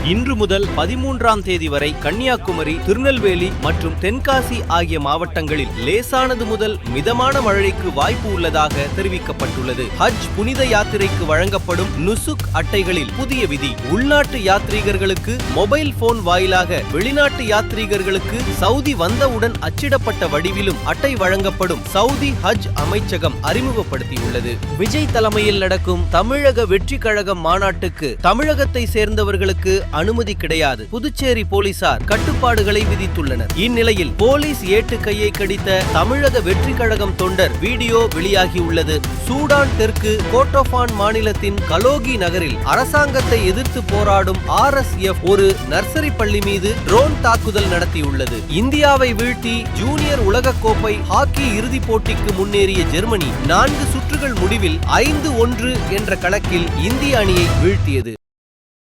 இன்று முதல் 13ஆம் தேதி வரை கன்னியாகுமரி, திருநெல்வேலி மற்றும் தென்காசி ஆகிய மாவட்டங்களில் லேசானது முதல் மிதமான மழைக்கு வாய்ப்பு உள்ளதாக தெரிவிக்கப்பட்டுள்ளது. ஹஜ் புனித யாத்திரைக்கு வழங்கப்படும் நுசுக் அட்டைகளில் புதிய விதி. உள்நாட்டு யாத்ரீகர்களுக்கு மொபைல் போன் வாயிலாக, வெளிநாட்டு யாத்ரீகர்களுக்கு சவுதி வந்தவுடன் அச்சிடப்பட்ட வடிவிலும் அட்டை வழங்கப்படும் சவுதி ஹஜ் அமைச்சகம் அறிமுகப்படுத்தியுள்ளது. விஜய் தலைமையில் நடக்கும் தமிழக வெற்றி கழகம் மாநாட்டுக்கு தமிழகத்தை சேர்ந்தவர்களுக்கு அனுமதி கிடையாது. புதுச்சேரி போலீசார் கட்டுப்பாடுகளை விதித்துள்ளனர். இந்நிலையில் போலீஸ் ஏட்டு கையை கடித்த தமிழக வெற்றி கழகம் தொண்டர் வீடியோ வெளியாகியுள்ளது. சூடான் தெற்கு கோட்டோபான் மாநிலத்தின் கலோகி நகரில் அரசாங்கத்தை எதிர்த்து போராடும் RSF ஒரு நர்சரி பள்ளி மீது ட்ரோன் தாக்குதல் நடத்தியுள்ளது. இந்தியாவை வீழ்த்தி ஜூனியர் உலகக்கோப்பை ஹாக்கி இறுதிப் போட்டிக்கு முன்னேறிய ஜெர்மனி 4 சுற்றுகள் முடிவில் 5-1 என்ற கணக்கில் இந்திய அணியை வீழ்த்தியது.